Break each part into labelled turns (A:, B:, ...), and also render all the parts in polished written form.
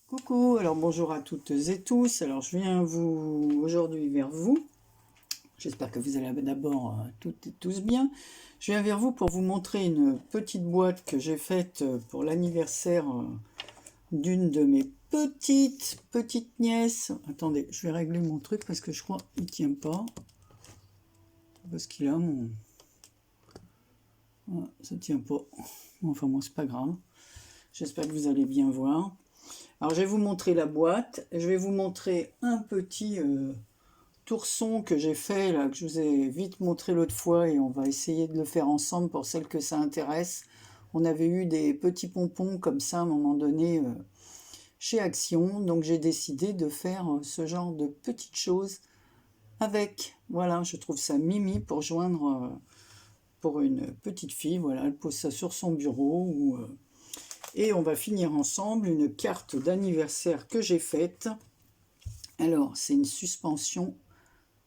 A: Coucou, alors bonjour à toutes et tous. Alors je viens aujourd'hui vers vous. J'espère que vous allez d'abord toutes et tous bien. Je viens vers vous pour vous montrer une petite boîte que j'ai faite pour l'anniversaire d'une de mes petites nièces. Attendez, je vais régler mon truc parce que je crois qu'il tient pas. Parce qu'il a mon... Ah, ça tient pas. Enfin bon, c'est pas grave. J'espère que vous allez bien voir. Alors je vais vous montrer la boîte. Je vais vous montrer un petit tourson que j'ai fait là, que je vous ai vite montré l'autre fois, et on va essayer de le faire ensemble pour celles que ça intéresse. On avait eu des petits pompons comme ça à un moment donné chez Action, donc j'ai décidé de faire ce genre de petites choses avec. Voilà, je trouve ça mimi pour joindre pour une petite fille. Voilà, elle pose ça sur son bureau et on va finir ensemble une carte d'anniversaire que j'ai faite. Alors, c'est une suspension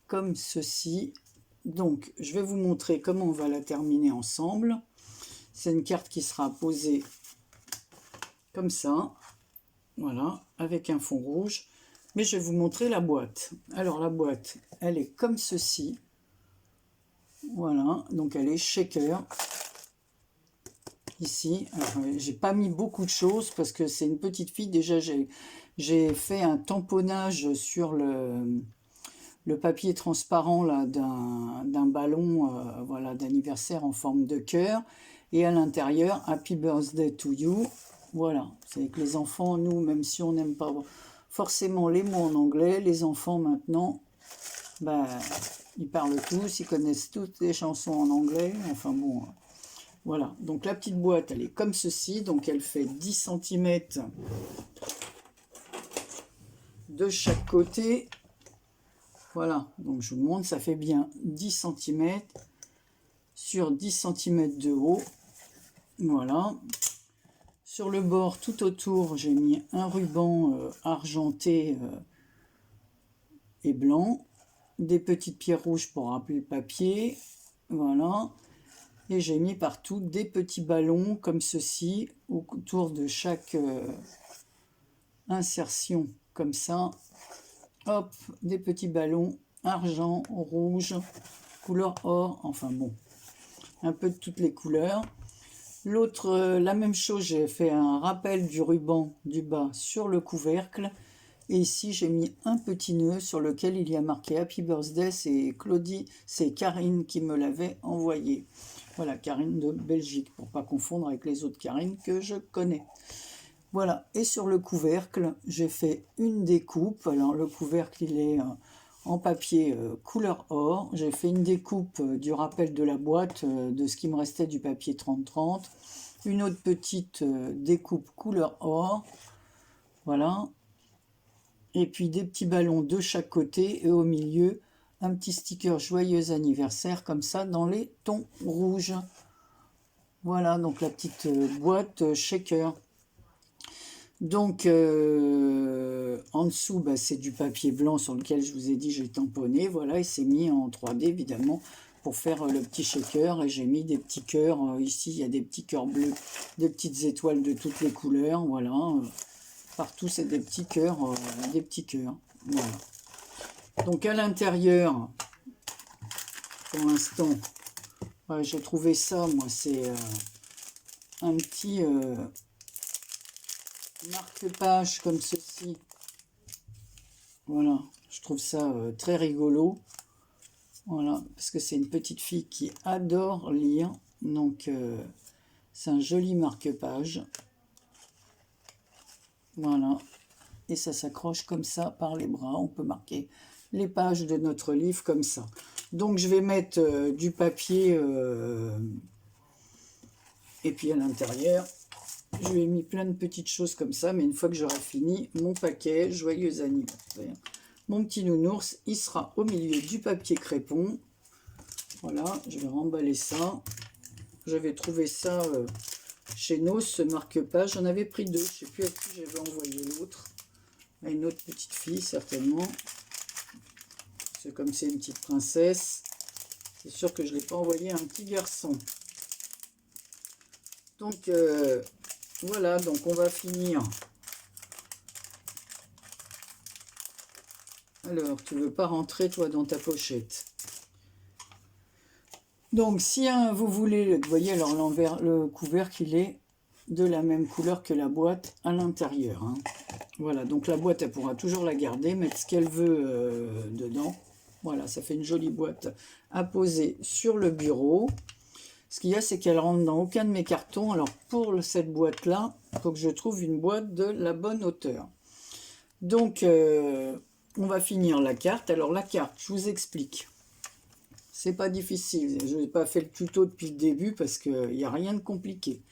A: comme ceci. Donc, je vais vous montrer comment on va la terminer ensemble. C'est une carte qui sera posée comme ça. Voilà, avec un fond rouge. Mais je vais vous montrer la boîte. Alors, la boîte, elle est comme ceci. Voilà, donc elle est shaker. Ici, j'ai pas mis beaucoup de choses parce que c'est une petite fille. Déjà, j'ai fait un tamponnage sur le papier transparent là d'un ballon voilà, d'anniversaire en forme de cœur, et à l'intérieur Happy Birthday to You. Voilà, c'est que les enfants, nous, même si on n'aime pas forcément les mots en anglais, les enfants maintenant, bah, ils parlent tous, ils connaissent toutes les chansons en anglais. Enfin bon, voilà. Donc la petite boîte, elle est comme ceci. Donc elle fait 10 cm de chaque côté. Voilà, donc je vous montre, ça fait bien 10 cm sur 10 cm de haut. Voilà. Sur le bord, tout autour, j'ai mis un ruban argenté et blanc. Des petites pierres rouges pour rappeler le papier. Voilà. Et j'ai mis partout des petits ballons comme ceci, autour de chaque insertion, comme ça. Hop, des petits ballons argent, rouge, couleur or, enfin bon, un peu de toutes les couleurs. L'autre, la même chose, j'ai fait un rappel du ruban du bas sur le couvercle. Et ici, j'ai mis un petit nœud sur lequel il y a marqué Happy Birthday. C'est Claudie, c'est Karine qui me l'avait envoyé. Voilà, Karine de Belgique, pour pas confondre avec les autres Karine que je connais. Voilà, et sur le couvercle, j'ai fait une découpe. Alors le couvercle, il est en papier couleur or. J'ai fait une découpe du rappel de la boîte, de ce qui me restait du papier 30-30. Une autre petite découpe couleur or. Voilà. Et puis des petits ballons de chaque côté, et au milieu, un petit sticker joyeux anniversaire, comme ça, dans les tons rouges. Voilà, donc la petite boîte shaker. Donc, en dessous, bah, c'est du papier blanc sur lequel je vous ai dit j'ai tamponné. Voilà, et c'est mis en 3D, évidemment, pour faire le petit shaker. Et j'ai mis des petits cœurs. Ici, il y a des petits cœurs bleus, des petites étoiles de toutes les couleurs. Voilà, partout, c'est des petits cœurs. Voilà. Donc, à l'intérieur, pour l'instant, j'ai trouvé ça, moi, c'est un petit... marque-page comme ceci. Voilà, je trouve ça très rigolo. Voilà, parce que c'est une petite fille qui adore lire. Donc, c'est un joli marque-page. Voilà, et ça s'accroche comme ça par les bras. On peut marquer les pages de notre livre comme ça. Donc, je vais mettre du papier et puis à l'intérieur, je lui ai mis plein de petites choses comme ça, mais une fois que j'aurai fini mon paquet, joyeux anniversaire. Mon petit nounours, il sera au milieu du papier crépon. Voilà, je vais remballer ça. J'avais trouvé ça chez Nos, ce marque-page. J'en avais pris deux, je ne sais plus à qui j'avais envoyé l'autre. À une autre petite fille, certainement. C'est comme c'est une petite princesse. C'est sûr que je ne l'ai pas envoyé à un petit garçon. Donc, voilà, donc on va finir. Alors, tu veux pas rentrer, toi, dans ta pochette. Donc, si vous voulez, vous voyez, alors l'envers, le couvercle, il est de la même couleur que la boîte à l'intérieur. Hein. Voilà, donc la boîte, elle pourra toujours la garder, mettre ce qu'elle veut dedans. Voilà, ça fait une jolie boîte à poser sur le bureau. Ce qu'il y a, c'est qu'elle rentre dans aucun de mes cartons. Alors, pour cette boîte-là, il faut que je trouve une boîte de la bonne hauteur. Donc, on va finir la carte. Alors, la carte, je vous explique. C'est pas difficile. Je n'ai pas fait le tuto depuis le début parce qu'il n'y a rien de compliqué.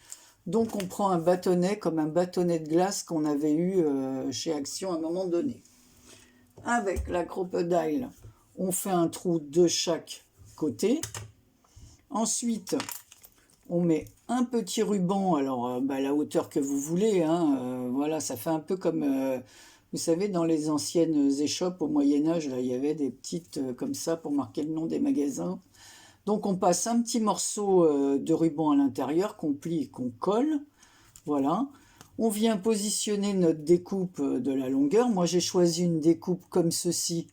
A: Donc, on prend un bâtonnet comme un bâtonnet de glace qu'on avait eu chez Action à un moment donné. Avec la crocodile, on fait un trou de chaque côté. Ensuite, on met un petit ruban, alors la hauteur que vous voulez. Hein, voilà, ça fait un peu comme... vous savez, dans les anciennes échoppes au Moyen-Âge, là, il y avait des petites comme ça pour marquer le nom des magasins. Donc, on passe un petit morceau de ruban à l'intérieur qu'on plie et qu'on colle. Voilà. On vient positionner notre découpe de la longueur. Moi, j'ai choisi une découpe comme ceci.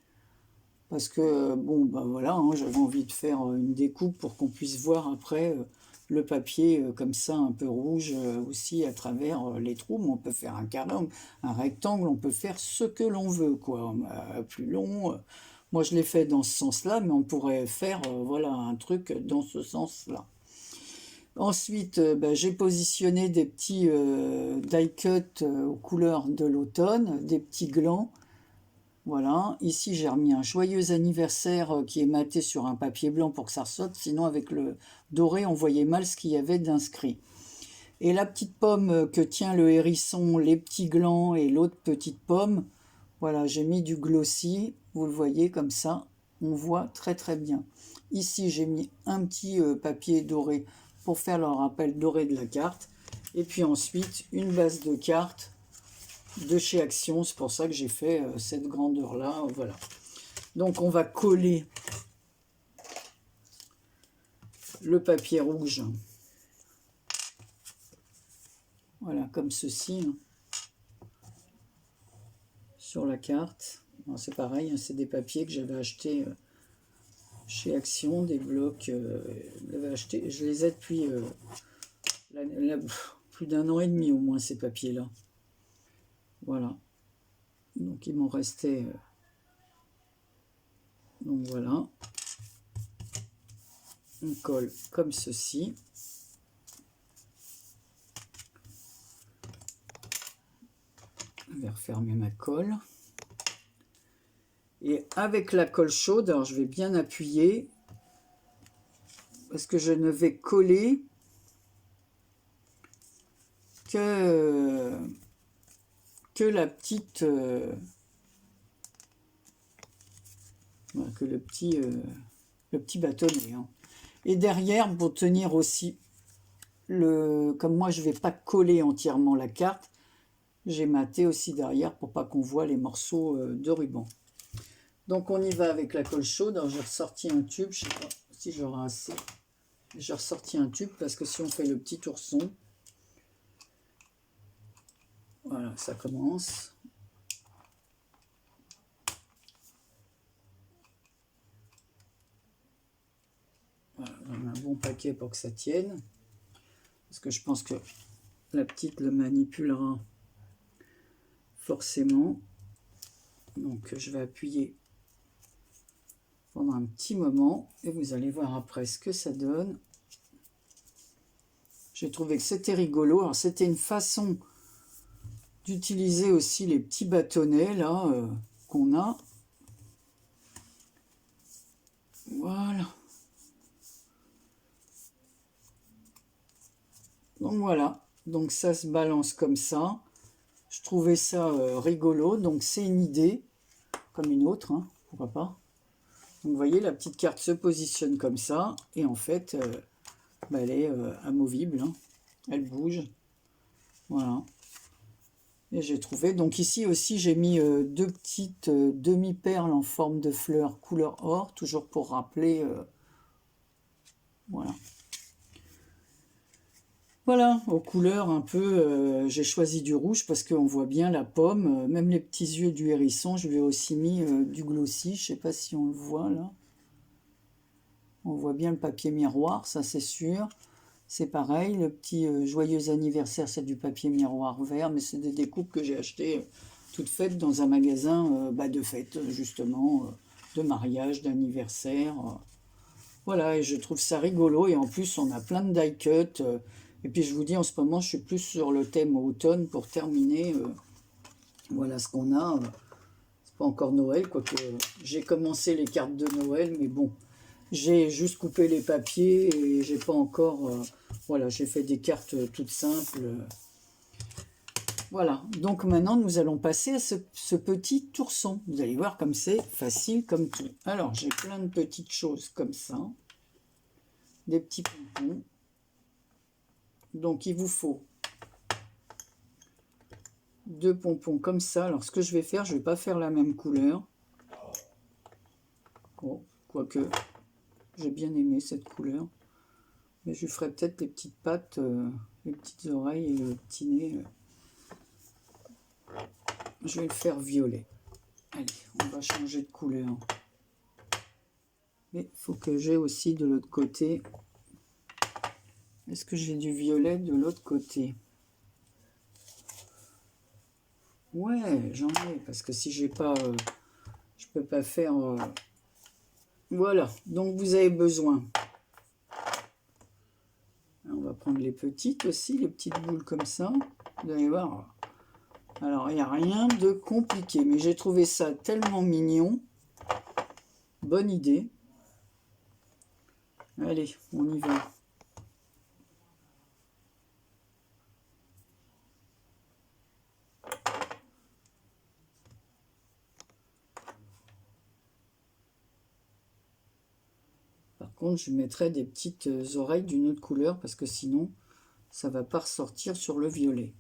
A: Parce que, bon, ben voilà, hein, j'avais envie de faire une découpe pour qu'on puisse voir après le papier comme ça, un peu rouge aussi à travers les trous. Mais on peut faire un carré, un rectangle, on peut faire ce que l'on veut, quoi. Plus long. Moi, je l'ai fait dans ce sens-là, mais on pourrait faire, voilà, un truc dans ce sens-là. Ensuite, j'ai positionné des petits die cut aux couleurs de l'automne, des petits glands. Voilà, ici j'ai remis un joyeux anniversaire qui est maté sur un papier blanc pour que ça ressorte, sinon avec le doré on voyait mal ce qu'il y avait d'inscrit. Et la petite pomme que tient le hérisson, les petits glands et l'autre petite pomme, voilà, j'ai mis du glossy, vous le voyez comme ça, on voit très très bien. Ici j'ai mis un petit papier doré pour faire le rappel doré de la carte, et puis ensuite une base de carte de chez Action, c'est pour ça que j'ai fait cette grandeur là, voilà. Donc on va coller le papier rouge, voilà, comme ceci, hein, sur la carte. C'est pareil, hein, c'est des papiers que j'avais achetés chez Action, des blocs, je les ai depuis plus d'un an et demi au moins, ces papiers là. Voilà, donc il m'en restait, donc voilà, on colle comme ceci. Je vais refermer ma colle. Et avec la colle chaude, alors je vais bien appuyer parce que je ne vais coller que la petite... voilà, que le petit bâtonnet. Hein. Et derrière, pour tenir aussi, comme moi je ne vais pas coller entièrement la carte, j'ai maté aussi derrière pour pas qu'on voit les morceaux de ruban. Donc on y va avec la colle chaude. Alors j'ai ressorti un tube, je ne sais pas si j'aurai assez. J'ai ressorti un tube parce que si on fait le petit ourson, voilà, ça commence. Voilà, on a un bon paquet pour que ça tienne. Parce que je pense que la petite le manipulera forcément. Donc je vais appuyer pendant un petit moment et vous allez voir après ce que ça donne. J'ai trouvé que c'était rigolo. Alors c'était une façon d'utiliser aussi les petits bâtonnets là qu'on a. Voilà. Donc voilà. Donc ça se balance comme ça. Je trouvais ça rigolo. Donc c'est une idée comme une autre. Hein, pourquoi pas. Donc vous voyez, la petite carte se positionne comme ça. Et en fait, elle est amovible. Hein, elle bouge. Voilà. Et j'ai trouvé, donc ici aussi j'ai mis deux petites demi-perles en forme de fleurs couleur or, toujours pour rappeler, voilà. Voilà, aux couleurs un peu, j'ai choisi du rouge parce qu'on voit bien la pomme, même les petits yeux du hérisson, je lui ai aussi mis du glossy, je sais pas si on le voit là. On voit bien le papier miroir, ça c'est sûr. C'est pareil, le petit joyeux anniversaire, c'est du papier miroir vert, mais c'est des découpes que j'ai achetées toutes faites dans un magasin de fête, justement, de mariage, d'anniversaire. Voilà, et je trouve ça rigolo, et en plus on a plein de die cut. Et puis je vous dis, en ce moment, je suis plus sur le thème automne pour terminer. Voilà ce qu'on a. C'est pas encore Noël, quoique j'ai commencé les cartes de Noël, mais bon, j'ai juste coupé les papiers et j'ai pas encore. Voilà, j'ai fait des cartes toutes simples. Voilà, donc maintenant nous allons passer à ce petit tourson. Vous allez voir comme c'est facile comme tout. Alors j'ai plein de petites choses comme ça, des petits pompons. Donc il vous faut 2 pompons comme ça. Alors ce que je vais faire, je vais pas faire la même couleur. Bon, quoique j'ai bien aimé cette couleur. Mais je ferai peut-être les petites pattes, les petites oreilles et le petit nez. Je vais le faire violet. Allez, on va changer de couleur. Mais il faut que j'ai aussi de l'autre côté. Est-ce que j'ai du violet de l'autre côté? Ouais, j'en ai, parce que si j'ai pas, je peux pas faire. Voilà, donc vous avez besoin. On va prendre les petites aussi, les petites boules comme ça. Vous allez voir. Alors, il n'y a rien de compliqué, mais j'ai trouvé ça tellement mignon. Bonne idée. Allez, on y va. Par contre, je mettrai des petites oreilles d'une autre couleur parce que sinon, ça ne va pas ressortir sur le violet.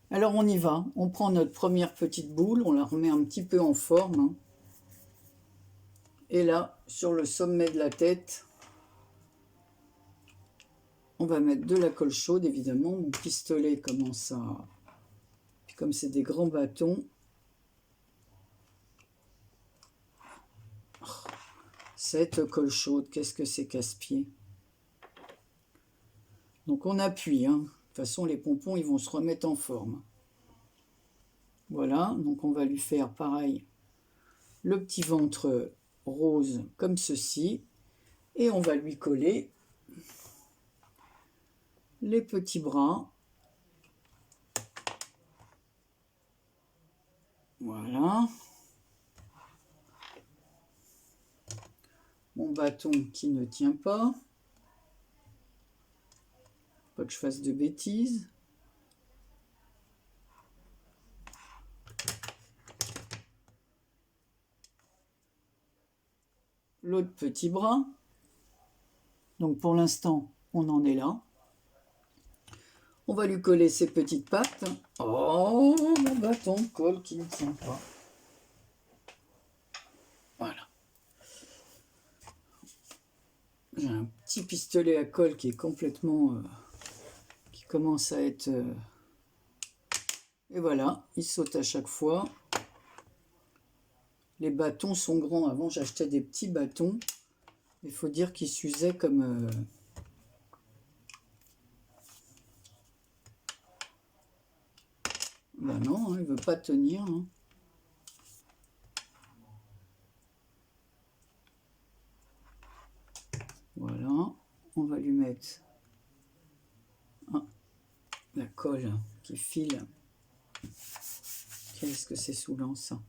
A: Alors, on y va. On prend notre première petite boule, on la remet un petit peu en forme. Hein. Et là, sur le sommet de la tête, on va mettre de la colle chaude, évidemment. Mon pistolet commence à... Puis comme c'est des grands bâtons, cette colle chaude, qu'est-ce que c'est casse-pied. Donc on appuie. Hein. De toute façon, les pompons, ils vont se remettre en forme. Voilà, donc on va lui faire pareil. Le petit ventre rose comme ceci. Et on va lui coller les petits bras. Voilà. Mon bâton qui ne tient pas. Pas que je fasse de bêtises. L'autre petit bras. Donc pour l'instant, on en est là. On va lui coller ses petites pattes. Oh, mon bâton de colle qui ne tient pas. Voilà. J'ai un petit pistolet à colle qui est complètement... qui commence à être... et voilà, il saute à chaque fois. Les bâtons sont grands. Avant, j'achetais des petits bâtons. Il faut dire qu'ils s'usaient comme... Ben non, hein, il ne veut pas tenir. Hein. Voilà, on va lui mettre la colle qui file. Qu'est-ce que c'est saoulant ça.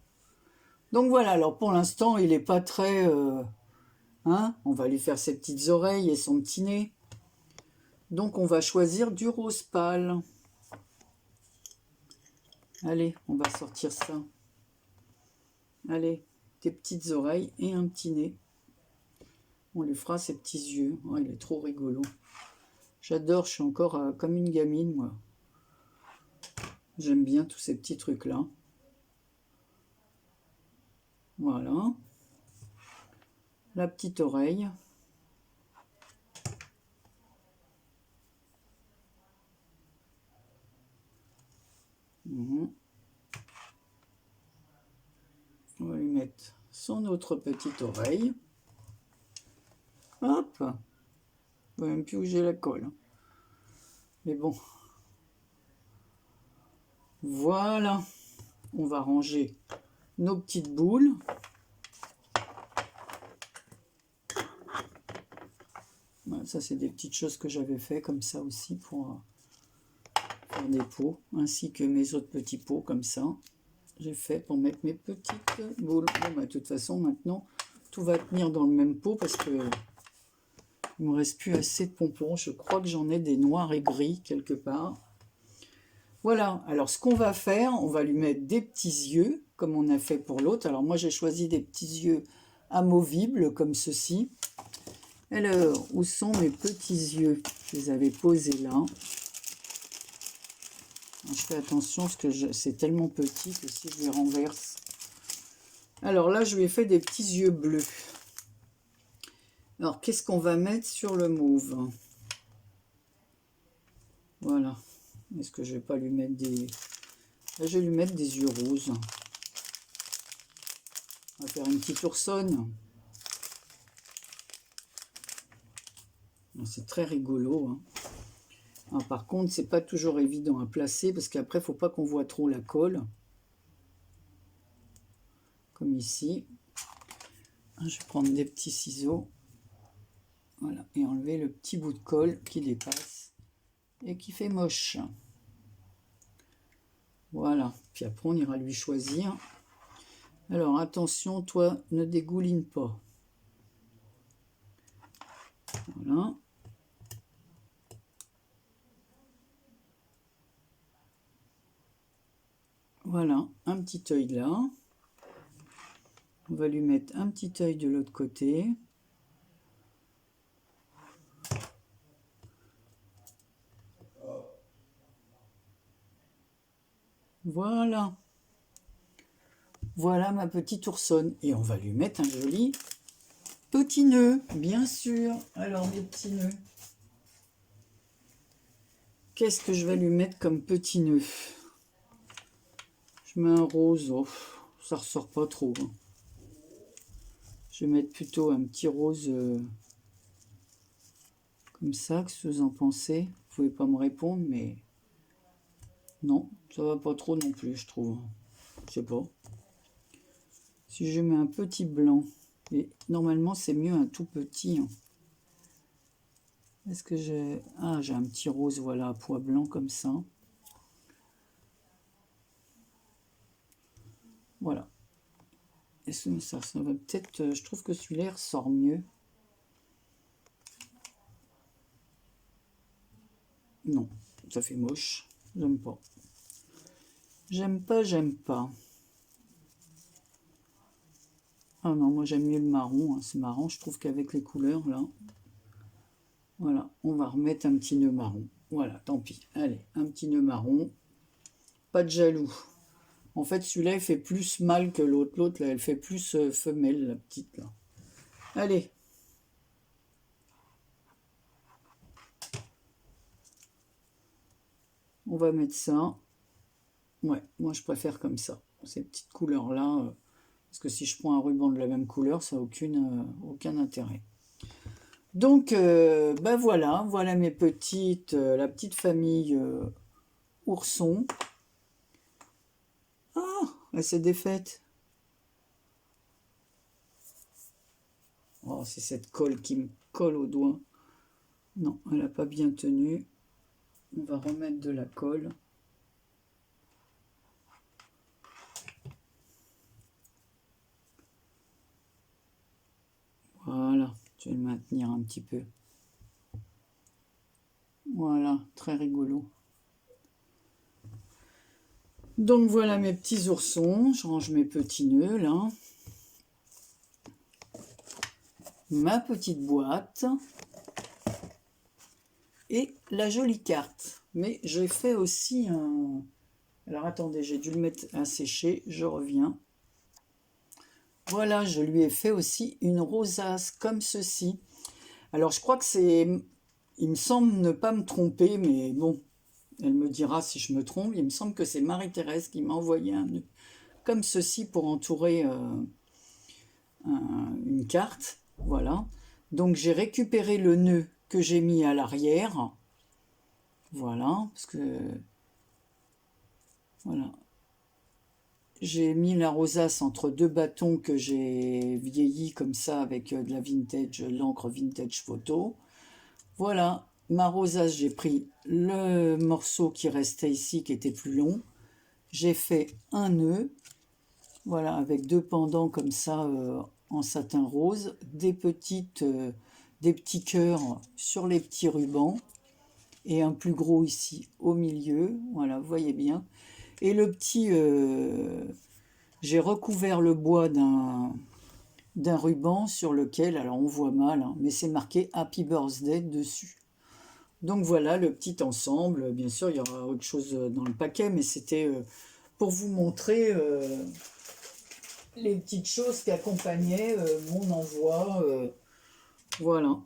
A: Donc voilà, alors pour l'instant, il n'est pas très... hein, on va lui faire ses petites oreilles et son petit nez. Donc on va choisir du rose pâle. Allez, on va sortir ça. Allez, des petites oreilles et un petit nez. On lui fera ses petits yeux. Oh, il est trop rigolo. J'adore, je suis encore comme une gamine, moi. J'aime bien tous ces petits trucs-là. Voilà. La petite oreille. mettre son autre petite oreille. Hop, je ne sais même plus où j'ai la colle. Mais bon. Voilà. On va ranger nos petites boules. Voilà, ça, c'est des petites choses que j'avais fait comme ça aussi pour faire des pots, ainsi que mes autres petits pots comme ça. J'ai fait pour mettre mes petites boules. Bon, bah, de toute façon, maintenant, tout va tenir dans le même pot parce que il ne me reste plus assez de pompons. Je crois que j'en ai des noirs et gris quelque part. Voilà, alors ce qu'on va faire, on va lui mettre des petits yeux, comme on a fait pour l'autre. Alors moi, j'ai choisi des petits yeux amovibles, comme ceci. Alors, où sont mes petits yeux? Je les avais posés là. Alors, je fais attention, parce que c'est tellement petit que si je les renverse... Alors là, je lui ai fait des petits yeux bleus. Alors, qu'est-ce qu'on va mettre sur le mauve? Voilà. Est-ce que je vais pas lui mettre des... Là, je vais lui mettre des yeux roses. On va faire une petite oursonne. C'est très rigolo. Hein. Alors, par contre, c'est pas toujours évident à placer parce qu'après, il ne faut pas qu'on voit trop la colle. Comme ici. Je vais prendre des petits ciseaux. Voilà. Et enlever le petit bout de colle qui dépasse et qui fait moche. Voilà. Puis après, on ira lui choisir. Alors, attention, toi, ne dégouline pas. Voilà. Voilà, un petit œil là. On va lui mettre un petit œil de l'autre côté. Voilà. Voilà ma petite oursonne. Et on va lui mettre un joli petit nœud, bien sûr. Alors, mes petits nœuds. Qu'est-ce que je vais lui mettre comme petit nœud? Je mets un rose. Oh, ça ressort pas trop. Hein. Je vais mettre plutôt un petit rose comme ça. Qu'est-ce que vous en pensez? Vous pouvez pas me répondre, mais non, ça va pas trop non plus, je trouve. Je sais pas. Si je mets un petit blanc, et normalement c'est mieux un tout petit. Hein. Est-ce que j'ai... Ah, j'ai un petit rose, voilà, à pois blanc comme ça. Voilà. Et ça va peut-être... Je trouve que celui-là ressort mieux. Non, ça fait moche. J'aime pas. J'aime pas, j'aime pas. Ah non, moi j'aime mieux le marron. Hein. C'est marrant, je trouve qu'avec les couleurs, là... Voilà, on va remettre un petit nœud marron. Voilà, tant pis. Allez, un petit nœud marron. Pas de jaloux. En fait, celui-là, il fait plus mâle que l'autre. L'autre, là, elle fait plus femelle, la petite, là. Allez. On va mettre ça. Ouais, moi, je préfère comme ça. Ces petites couleurs-là. Parce que si je prends un ruban de la même couleur, ça n'a aucun intérêt. Donc, ben voilà. Voilà mes petites... la petite famille ourson. Ah, elle s'est défaite. Oh, c'est cette colle qui me colle au doigt. Non, elle n'a pas bien tenu. On va remettre de la colle. Voilà, je vais le maintenir un petit peu. Voilà, très rigolo. Donc voilà mes petits oursons. Je range mes petits nœuds là. Ma petite boîte. Et la jolie carte. Mais j'ai fait aussi un... Alors attendez, j'ai dû le mettre à sécher. Je reviens. Voilà, je lui ai fait aussi une rosace comme ceci. Alors je crois que c'est... Il me semble ne pas me tromper, mais bon, elle me dira si je me trompe. Il me semble que c'est Marie-Thérèse qui m'a envoyé un nœud comme ceci pour entourer une carte. Voilà. Donc j'ai récupéré le nœud que j'ai mis à l'arrière. Voilà, parce que voilà. J'ai mis la rosace entre deux bâtons que j'ai vieilli comme ça avec de la vintage, l'encre vintage photo. Voilà, ma rosace, j'ai pris le morceau qui restait ici, qui était plus long. J'ai fait un nœud, voilà, avec deux pendants comme ça en satin rose, des petits cœurs sur les petits rubans et un plus gros ici au milieu. Voilà, vous voyez bien. Et le petit, j'ai recouvert le bois d'un ruban sur lequel, alors on voit mal, hein, mais c'est marqué Happy Birthday dessus. Donc voilà le petit ensemble. Bien sûr, il y aura autre chose dans le paquet, mais c'était pour vous montrer les petites choses qui accompagnaient mon envoi. Voilà.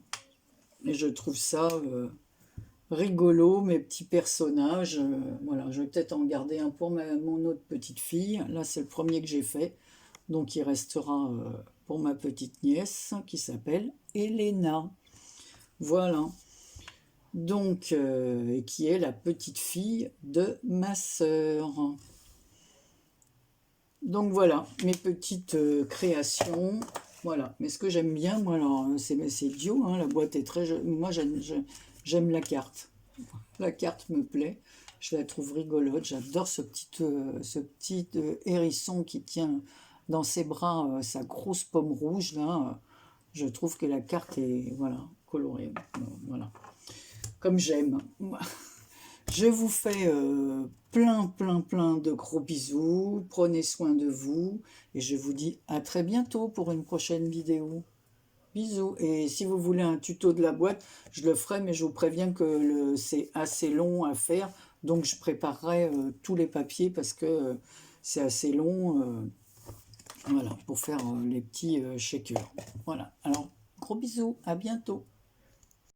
A: Et je trouve ça rigolo, mes petits personnages. Voilà, je vais peut-être en garder un pour mon autre petite fille. Là, c'est le premier que j'ai fait. Donc, il restera pour ma petite nièce qui s'appelle Elena. Voilà. Donc, et qui est la petite fille de ma sœur. Donc voilà, mes petites créations. Voilà, mais ce que j'aime bien, moi, alors, c'est idiot, hein, la boîte est très jolie. Moi, j'aime la carte. La carte me plaît, je la trouve rigolote. J'adore ce petit hérisson qui tient dans ses bras sa grosse pomme rouge, là. Je trouve que la carte est, voilà, colorée. Voilà, comme j'aime. Je vous fais plein de gros bisous. Prenez soin de vous. Et je vous dis à très bientôt pour une prochaine vidéo. Bisous. Et si vous voulez un tuto de la boîte, je le ferai, mais je vous préviens que c'est assez long à faire. Donc je préparerai tous les papiers parce que c'est assez long. Voilà, pour faire les petits shakers. Voilà. Alors, gros bisous. À bientôt.